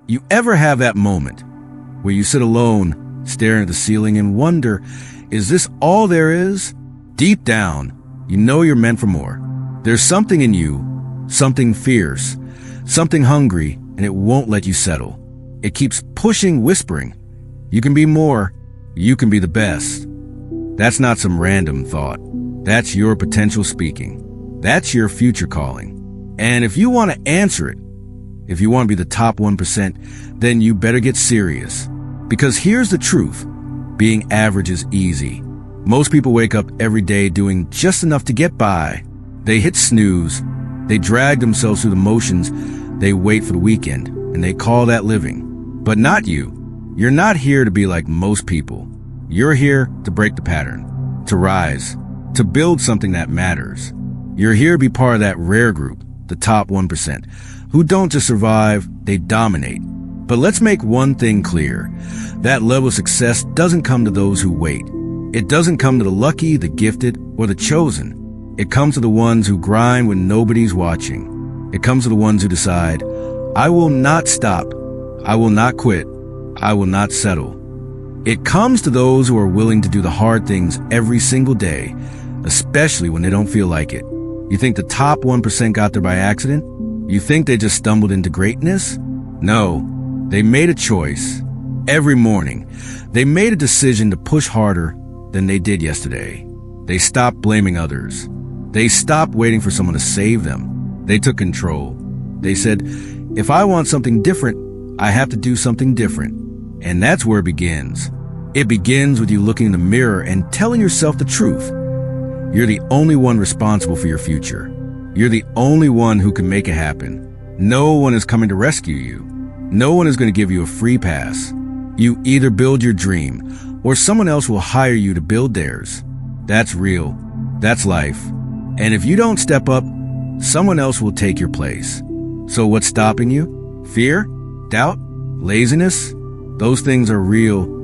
You ever have that moment where you sit alone, staring at the ceiling and wonder, is this all there is? Deep down, you know you're meant for more. There's something in you, something fierce, something hungry, and it won't let you settle. It keeps pushing, whispering, you can be more, you can be the best. That's not some random thought. That's your potential speaking. That's your future calling. And if you want to answer it, if you want to be the top 1%, then you better get serious. Because here's the truth. Being average is easy. Most people wake up every day doing just enough to get by. They hit snooze. They drag themselves through the motions. They wait for the weekend, and they call that living. But not you. You're not here to be like most people. You're here to break the pattern, to rise, to build something that matters. You're here to be part of that rare group, the top 1%, who don't just survive, they dominate. But let's make one thing clear. That level of success doesn't come to those who wait. It doesn't come to the lucky, the gifted, or the chosen. It comes to the ones who grind when nobody's watching. It comes to the ones who decide, I will not stop. I will not quit. I will not settle. It comes to those who are willing to do the hard things every single day, especially when they don't feel like it. You think the top 1% got there by accident? You think they just stumbled into greatness? No, they made a choice. Every morning, they made a decision to push harder than they did yesterday. They stopped blaming others. They stopped waiting for someone to save them. They took control. They said, if I want something different, I have to do something different. And that's where it begins. It begins with you looking in the mirror and telling yourself the truth. You're the only one responsible for your future. You're the only one who can make it happen. No one is coming to rescue you. No one is going to give you a free pass. You either build your dream, or someone else will hire you to build theirs. That's real. That's life. And if you don't step up, someone else will take your place. So what's stopping you? Fear? Doubt? Laziness? Those things are real.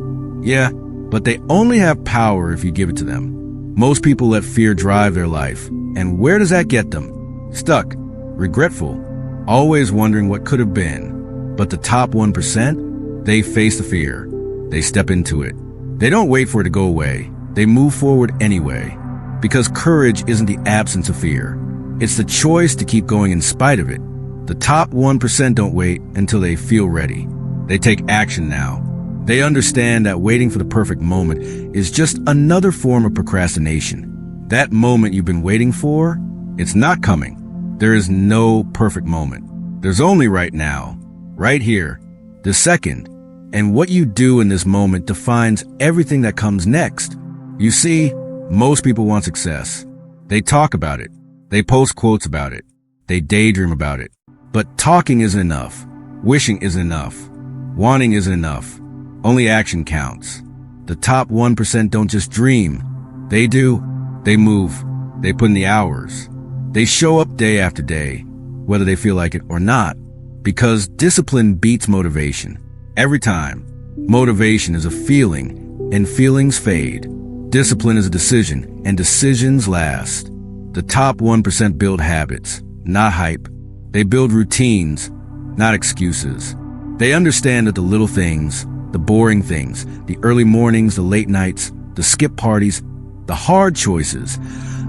Yeah, but they only have power if you give it to them. Most people let fear drive their life. And where does that get them? Stuck, regretful, always wondering what could have been. But the top 1%, they face the fear. They step into it. They don't wait for it to go away. They move forward anyway. Because courage isn't the absence of fear. It's the choice to keep going in spite of it. The top 1% don't wait until they feel ready. They take action now. They understand that waiting for the perfect moment is just another form of procrastination. That moment you've been waiting for, it's not coming. There is no perfect moment. There's only right now, right here, the second. And what you do in this moment defines everything that comes next. You see, most people want success. They talk about it. They post quotes about it. They daydream about it. But talking isn't enough. Wishing isn't enough. Wanting isn't enough. Only action counts. The top 1% don't just dream. They do. They move. They put in the hours. They show up day after day, whether they feel like it or not. Because discipline beats motivation. Every time. Motivation is a feeling, and feelings fade. Discipline is a decision, and decisions last. The top 1% build habits, not hype. They build routines, not excuses. They understand that the little things, the boring things, the early mornings, the late nights, the skip parties, the hard choices,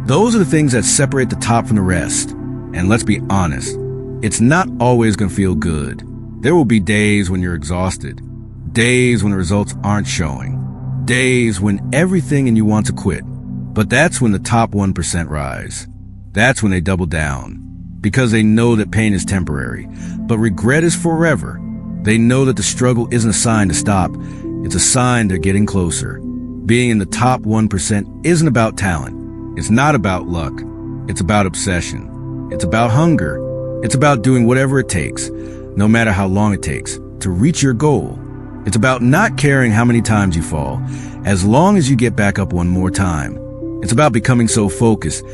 those are the things that separate the top from the rest. And let's be honest, it's not always going to feel good. There will be days when you're exhausted, days when the results aren't showing, days when everything in you wants to quit. But that's when the top 1% rise. That's when they double down. Because they know that pain is temporary, but regret is forever. They know that the struggle isn't a sign to stop. It's a sign they're getting closer. Being in the top 1% isn't about talent. It's not about luck. It's about obsession. It's about hunger. It's about doing whatever it takes, no matter how long it takes, to reach your goal. It's about not caring how many times you fall, as long as you get back up one more time. It's about becoming so focused,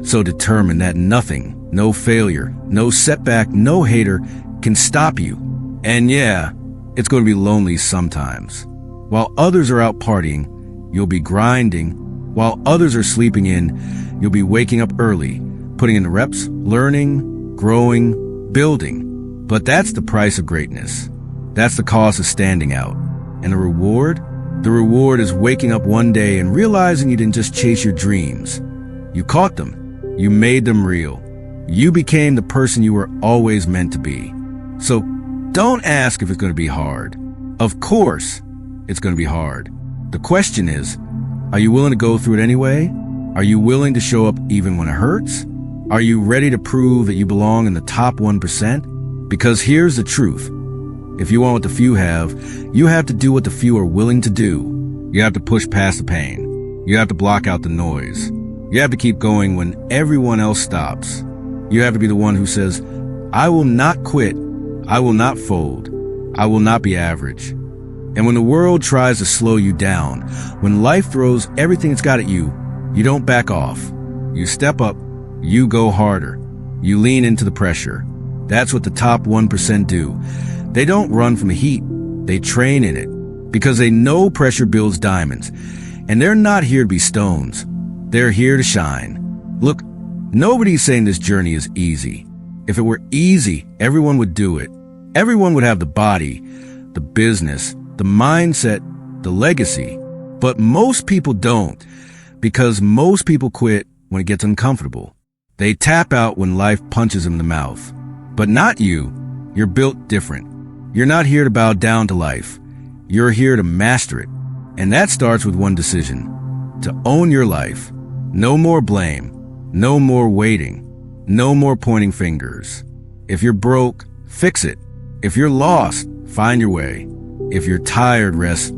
so determined that nothing, no failure, no setback, no hater can stop you. And yeah, it's going to be lonely sometimes. While others are out partying, you'll be grinding. While others are sleeping in, you'll be waking up early, putting in the reps, learning, growing, building. But that's the price of greatness. That's the cost of standing out. And the reward? The reward is waking up one day and realizing you didn't just chase your dreams. You caught them. You made them real. You became the person you were always meant to be. So don't ask if it's going to be hard. Of course, it's going to be hard. The question is, are you willing to go through it anyway? Are you willing to show up even when it hurts? Are you ready to prove that you belong in the top 1%? Because here's the truth. If you want what the few have, you have to do what the few are willing to do. You have to push past the pain. You have to block out the noise. You have to keep going when everyone else stops. You have to be the one who says, I will not quit. I will not fold. I will not be average. And when the world tries to slow you down, when life throws everything it's got at you, you don't back off. You step up. You go harder. You lean into the pressure. That's what the top 1% do. They don't run from the heat. They train in it because they know pressure builds diamonds. And they're not here to be stones. They're here to shine. Look, nobody's saying this journey is easy. If it were easy, everyone would do it. Everyone would have the body, the business, the mindset, the legacy. But most people don't, because most people quit when it gets uncomfortable. They tap out when life punches them in the mouth. But not you. You're built different. You're not here to bow down to life. You're here to master it. And that starts with one decision: to own your life. No more blame. No more waiting. No more pointing fingers. If you're broke, fix it. If you're lost, find your way. If you're tired, rest.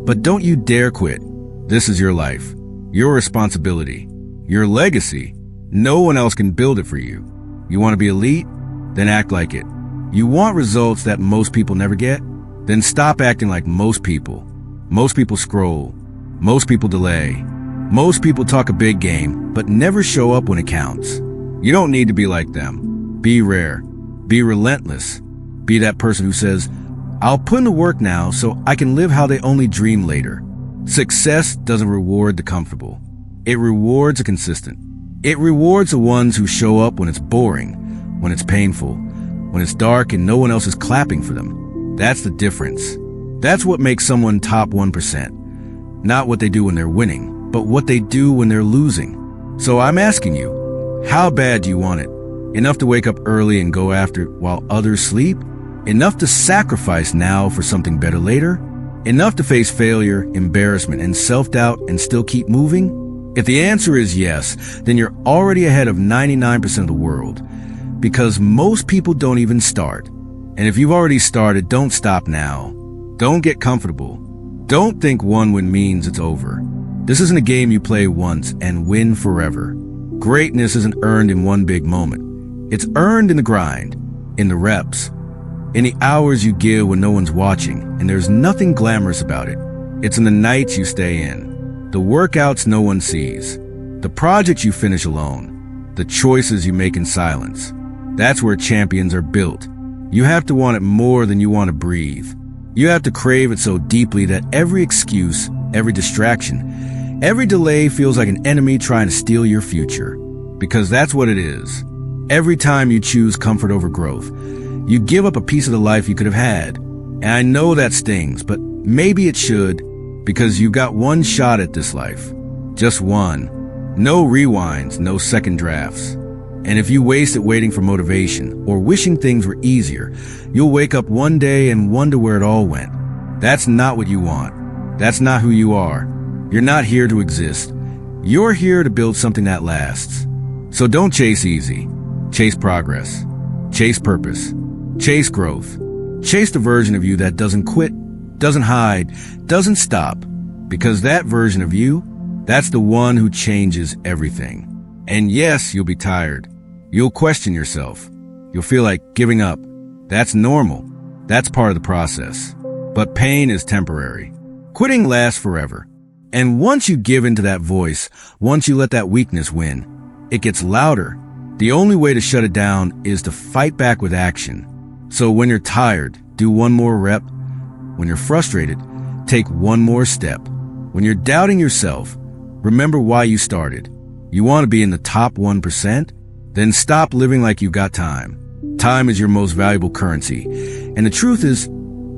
But don't you dare quit. This is your life, your responsibility, your legacy. No one else can build it for you. You want to be elite? Then act like it. You want results that most people never get? Then stop acting like most people. Most people scroll. Most people delay. Most people talk a big game, but never show up when it counts. You don't need to be like them. Be rare. Be relentless. Be that person who says, I'll put in the work now so I can live how they only dream later. Success doesn't reward the comfortable. It rewards the consistent. It rewards the ones who show up when it's boring, when it's painful, when it's dark and no one else is clapping for them. That's the difference. That's what makes someone top 1%. Not what they do when they're winning, but what they do when they're losing. So I'm asking you, how bad do you want it? Enough to wake up early and go after it while others sleep? Enough to sacrifice now for something better later? Enough to face failure, embarrassment, and self-doubt and still keep moving? If the answer is yes, then you're already ahead of 99% of the world. Because most people don't even start. And if you've already started, don't stop now. Don't get comfortable. Don't think one win means it's over. This isn't a game you play once and win forever. Greatness isn't earned in one big moment. It's earned in the grind, in the reps, in the hours you give when no one's watching, and there's nothing glamorous about it. It's in the nights you stay in, the workouts no one sees, the projects you finish alone, the choices you make in silence. That's where champions are built. You have to want it more than you want to breathe. You have to crave it so deeply that every excuse, every distraction, every delay feels like an enemy trying to steal your future. Because that's what it is. Every time you choose comfort over growth, you give up a piece of the life you could have had. And I know that stings, but maybe it should, because you've got one shot at this life. Just one. No rewinds, no second drafts. And if you waste it waiting for motivation or wishing things were easier, you'll wake up one day and wonder where it all went. That's not what you want. That's not who you are. You're not here to exist. You're here to build something that lasts. So don't chase easy. Chase progress. Chase purpose. Chase growth. Chase the version of you that doesn't quit, doesn't hide, doesn't stop. Because that version of you, that's the one who changes everything. And yes, you'll be tired. You'll question yourself. You'll feel like giving up. That's normal. That's part of the process. But pain is temporary. Quitting lasts forever. And once you give into that voice, once you let that weakness win, it gets louder. The only way to shut it down is to fight back with action. So when you're tired, do one more rep. When you're frustrated, take one more step. When you're doubting yourself, remember why you started. You want to be in the top 1%? Then stop living like you've got time. Time is your most valuable currency. And the truth is,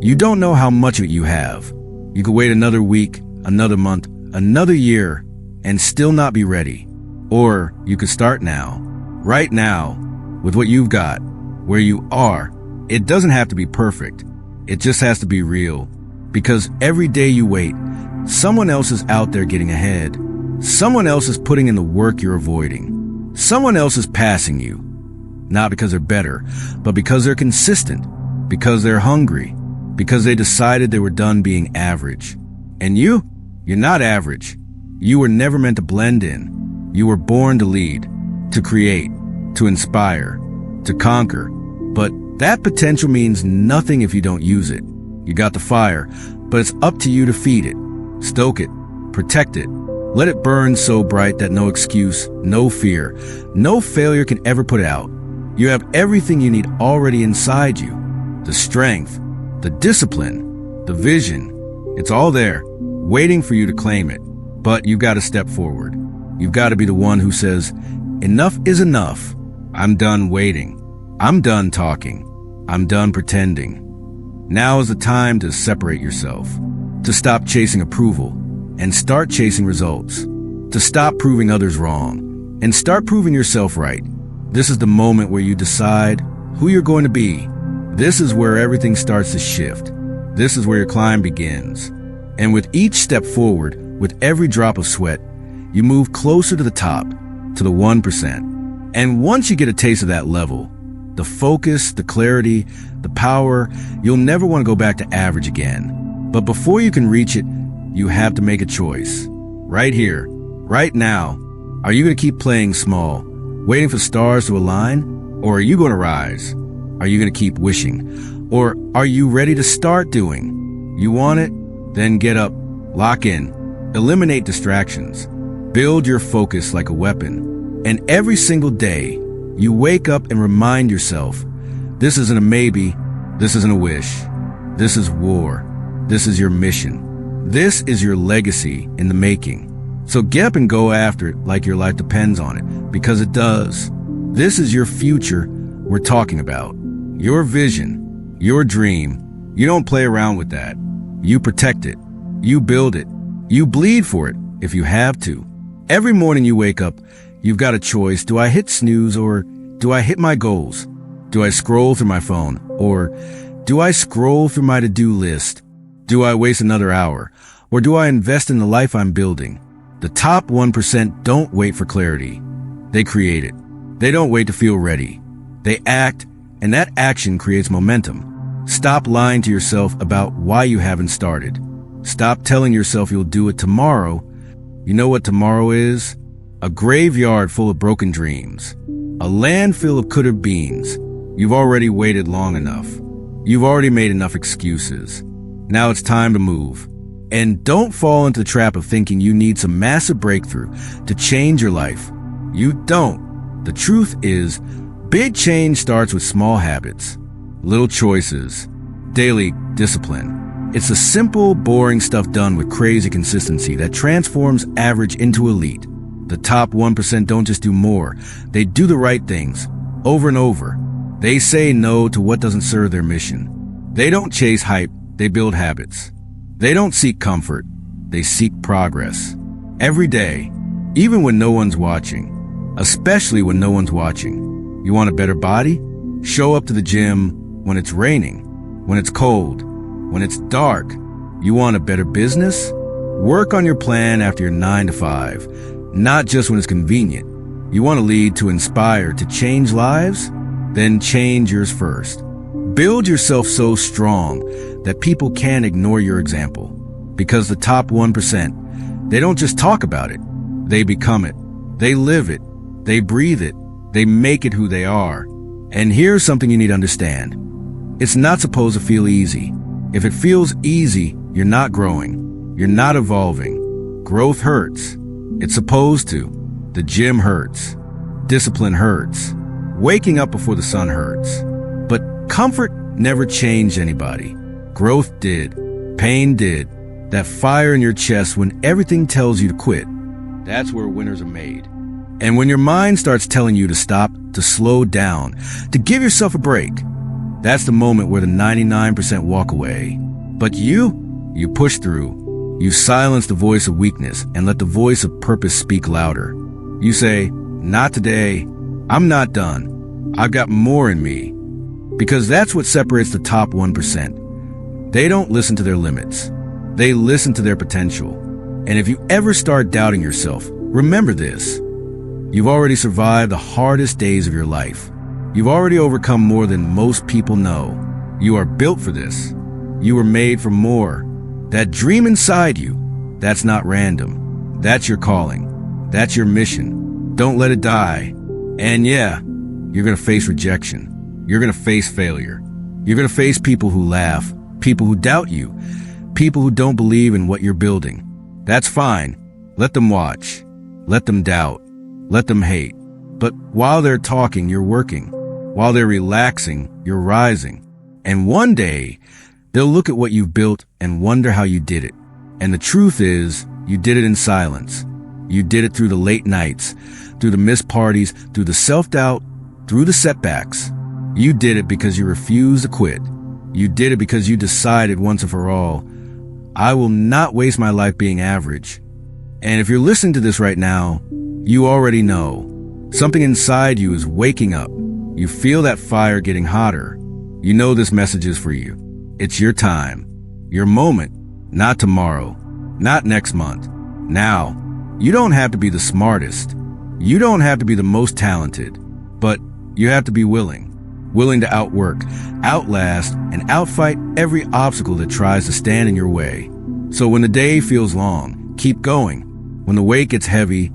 You don't know how much of it you have. You could wait another week, another month, another year, and still not be ready. Or you could start now, right now, with what you've got, where you are. It doesn't have to be perfect. It just has to be real. Because every day you wait, someone else is out there getting ahead. Someone else is putting in the work you're avoiding. Someone else is passing you. Not because they're better, but because they're consistent. Because they're hungry. Because they decided they were done being average. And you're not average. You were never meant to blend in. You were born to lead, to create, to inspire, to conquer. But that potential means nothing if you don't use it. You got the fire, but it's up to you to feed it, stoke it, protect it. Let it burn so bright that no excuse, no fear, no failure can ever put it out. You have everything you need already inside you. The strength, the discipline, the vision. It's all there, waiting for you to claim it. But you've got to step forward. You've got to be the one who says, enough is enough. I'm done waiting. I'm done talking. I'm done pretending. Now is the time to separate yourself, to stop chasing approval and start chasing results, to stop proving others wrong and start proving yourself right. This is the moment where you decide who you're going to be. This is where everything starts to shift. This is where your climb begins. And with each step forward, with every drop of sweat, you move closer to the top, to the 1%. And once you get a taste of that level, the focus, the clarity, the power, you'll never want to go back to average again. But before you can reach it, you have to make a choice. Right here, right now. Are you going to keep playing small, waiting for stars to align? Or are you going to rise? Are you going to keep wishing? Or are you ready to start doing? You want it? Then get up, lock in, eliminate distractions, build your focus like a weapon. And every single day, you wake up and remind yourself, this isn't a maybe, this isn't a wish, this is war, this is your mission, this is your legacy in the making. So get up and go after it like your life depends on it, because it does. This is your future we're talking about, your vision, your dream. You don't play around with that. You protect it, you build it, you bleed for it if you have to. Every morning you wake up, you've got a choice. Do I hit snooze or do I hit my goals? Do I scroll through my phone or do I scroll through my to-do list? Do I waste another hour or do I invest in the life I'm building? The top 1% don't wait for clarity. They create it. They don't wait to feel ready. They act, and that action creates momentum. Stop lying to yourself about why you haven't started. Stop telling yourself you'll do it tomorrow. You know what tomorrow is? A graveyard full of broken dreams. A landfill of could-have beens. You've already waited long enough. You've already made enough excuses. Now it's time to move. And don't fall into the trap of thinking you need some massive breakthrough to change your life. You don't. The truth is, big change starts with small habits, little choices, daily discipline. It's the simple, boring stuff done with crazy consistency that transforms average into elite. The top 1% don't just do more. They do the right things, over and over. They say no to what doesn't serve their mission. They don't chase hype, they build habits. They don't seek comfort, they seek progress. Every day, even when no one's watching. Especially when no one's watching. You want a better body? Show up to the gym when it's raining, when it's cold, when it's dark. You want a better business? Work on your plan after your 9 to 5, not just when it's convenient. You want to lead, to inspire, to change lives? Then change yours first. Build yourself so strong that people can't ignore your example. Because the top 1%, they don't just talk about it. They become it. They live it. They breathe it. They make it who they are. And here's something you need to understand. It's not supposed to feel easy. If it feels easy, you're not growing. You're not evolving. Growth hurts. It's supposed to. The gym hurts. Discipline hurts. Waking up before the sun hurts. But comfort never changed anybody. Growth did. Pain did. That fire in your chest when everything tells you to quit. That's where winners are made. And when your mind starts telling you to stop, to slow down, to give yourself a break, That's the moment where the 99% walk away. But you push through. You silence the voice of weakness and let the voice of purpose speak louder. You say, not today. I'm not done. I've got more in me. Because that's what separates the top 1%. They don't listen to their limits. They listen to their potential. And if you ever start doubting yourself, remember this. You've already survived the hardest days of your life. You've already overcome more than most people know. You are built for this. You were made for more. That dream inside you, that's not random. That's your calling. That's your mission. Don't let it die. And yeah, you're going to face rejection. You're going to face failure. You're going to face people who laugh, people who doubt you, people who don't believe in what you're building. That's fine. Let them watch. Let them doubt. Let them hate. But while they're talking, you're working. While they're relaxing, you're rising. And one day, they'll look at what you've built and wonder how you did it. And the truth is, you did it in silence. You did it through the late nights, through the missed parties, through the self-doubt, through the setbacks. You did it because you refused to quit. You did it because you decided once and for all, I will not waste my life being average. And if you're listening to this right now, you already know. Something inside you is waking up. You feel that fire getting hotter. You know this message is for you. It's your time, your moment, not tomorrow, not next month. Now, you don't have to be the smartest. You don't have to be the most talented, but you have to be willing to outwork, outlast, and outfight every obstacle that tries to stand in your way. So when the day feels long, keep going. When the weight gets heavy,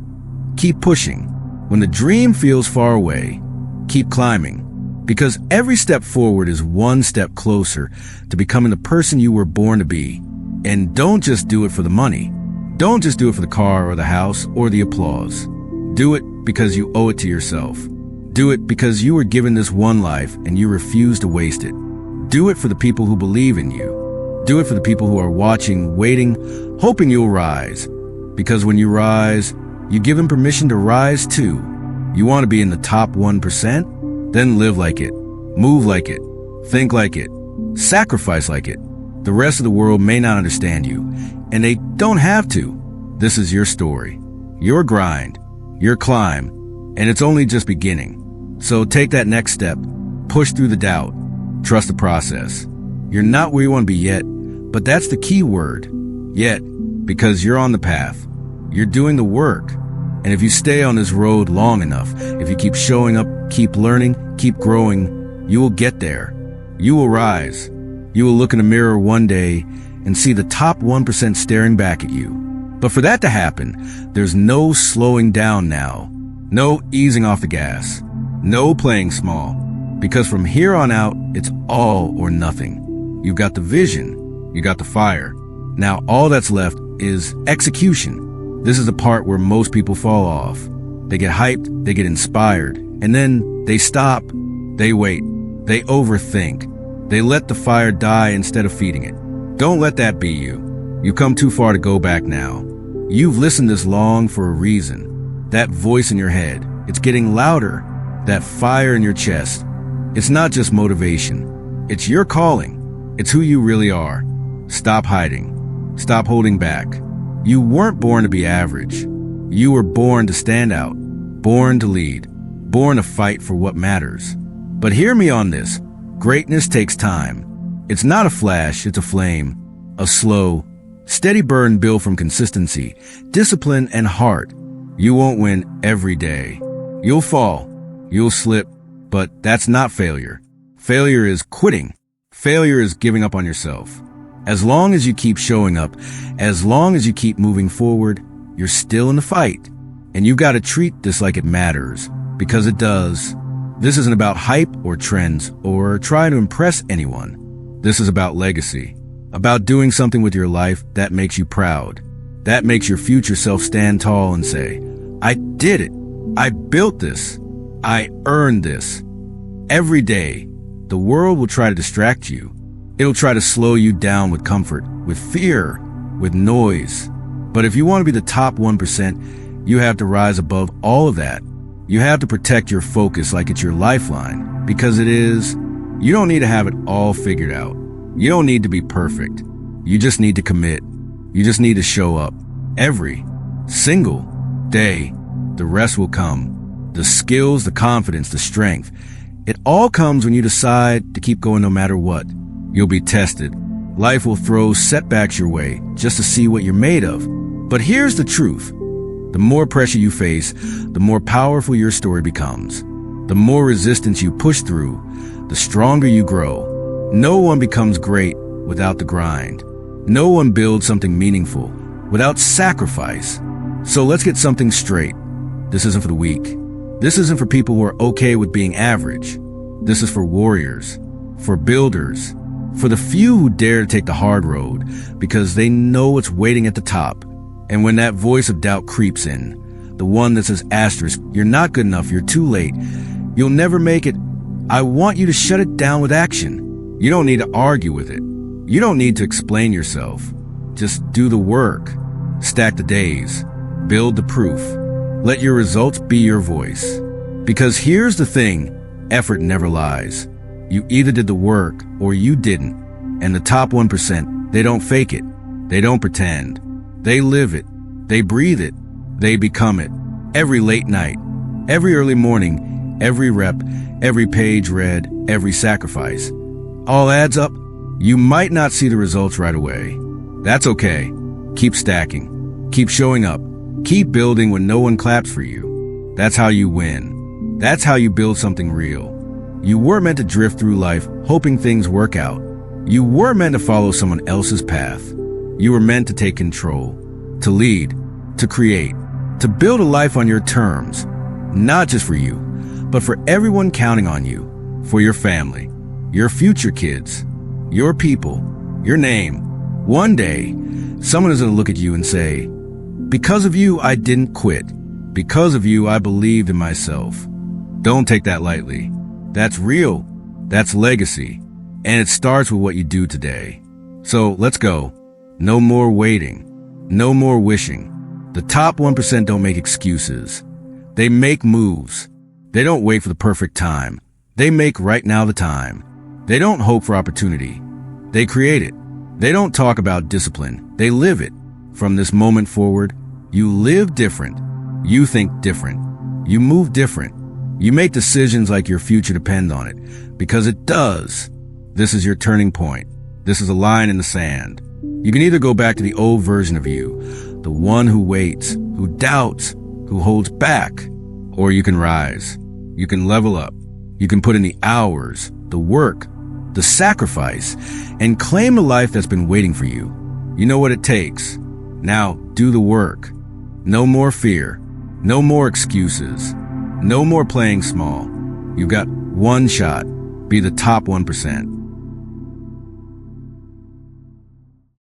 keep pushing. When the dream feels far away, keep climbing. Because every step forward is one step closer to becoming the person you were born to be. And don't just do it for the money. Don't just do it for the car or the house or the applause. Do it because you owe it to yourself. Do it because you were given this one life and you refuse to waste it. Do it for the people who believe in you. Do it for the people who are watching, waiting, hoping you'll rise. Because when you rise, you give them permission to rise too. You want to be in the top 1%? Then live like it. Move like it. Think like it. Sacrifice like it. The rest of the world may not understand you, and they don't have to. This is your story, your grind, your climb, and it's only just beginning. So take that next step. Push through the doubt. Trust the process. You're not where you want to be yet, but that's the key word. Yet, because you're on the path. You're doing the work. And if you stay on this road long enough, if you keep showing up, keep learning, keep growing, you will get there. You will rise. You will look in a mirror one day and see the top 1% staring back at you. But for that to happen, there's no slowing down now. No easing off the gas. No playing small. Because from here on out, it's all or nothing. You've got the vision. You got the fire. Now all that's left is execution. This is the part where most people fall off. They get hyped, they get inspired, and then they stop, they wait, they overthink. They let the fire die instead of feeding it. Don't let that be you. You've come too far to go back now. You've listened this long for a reason. That voice in your head, it's getting louder. That fire in your chest. It's not just motivation. It's your calling. It's who you really are. Stop hiding. Stop holding back. You weren't born to be average. You were born to stand out, born to lead, born to fight for what matters. But hear me on this. Greatness takes time. It's not a flash, it's a flame. A slow, steady burn built from consistency, discipline, and heart. You won't win every day. You'll fall. You'll slip. But that's not failure. Failure is quitting. Failure is giving up on yourself. As long as you keep showing up, as long as you keep moving forward, you're still in the fight. And you've got to treat this like it matters, because it does. This isn't about hype or trends or trying to impress anyone. This is about legacy, about doing something with your life that makes you proud, that makes your future self stand tall and say, I did it. I built this. I earned this. Every day, the world will try to distract you. It'll try to slow you down with comfort, with fear, with noise. But if you want to be the top 1%, you have to rise above all of that. You have to protect your focus like it's your lifeline, because it is. You don't need to have it all figured out. You don't need to be perfect. You just need to commit. You just need to show up every single day. The rest will come. The skills, the confidence, the strength. It all comes when you decide to keep going no matter what. You'll be tested. Life will throw setbacks your way just to see what you're made of. But here's the truth. The more pressure you face, the more powerful your story becomes. The more resistance you push through, the stronger you grow. No one becomes great without the grind. No one builds something meaningful without sacrifice. So let's get something straight. This isn't for the weak. This isn't for people who are okay with being average. This is for warriors, for builders, for the few who dare to take the hard road because they know what's waiting at the top. And when that voice of doubt creeps in, the one that says asterisk, you're not good enough, you're too late, you'll never make it, I want you to shut it down with action. You don't need to argue with it. You don't need to explain yourself. Just do the work. Stack the days. Build the proof. Let your results be your voice. Because here's the thing, effort never lies. You either did the work or you didn't. And the top 1%, they don't fake it. They don't pretend. They live it. They breathe it. They become it. Every late night, every early morning, every rep, every page read, every sacrifice. All adds up. You might not see the results right away. That's okay. Keep stacking. Keep showing up. Keep building when no one claps for you. That's how you win. That's how you build something real. You weren't meant to drift through life hoping things work out. You were meant to follow someone else's path. You were meant to take control, to lead, to create, to build a life on your terms, not just for you, but for everyone counting on you, for your family, your future kids, your people, your name. One day, someone is going to look at you and say, because of you, I didn't quit. Because of you, I believed in myself. Don't take that lightly. That's real. That's legacy. And it starts with what you do today. So let's go. No more waiting. No more wishing. The top 1% don't make excuses. They make moves. They don't wait for the perfect time. They make right now the time. They don't hope for opportunity. They create it. They don't talk about discipline. They live it. From this moment forward, you live different. You think different. You move different. You make decisions like your future depends on it, because it does. This is your turning point. This is a line in the sand. You can either go back to the old version of you, the one who waits, who doubts, who holds back, or you can rise. You can level up. You can put in the hours, the work, the sacrifice, and claim the life that's been waiting for you. You know what it takes. Now do the work. No more fear. No more excuses. No more playing small. You've got one shot. Be the top 1%.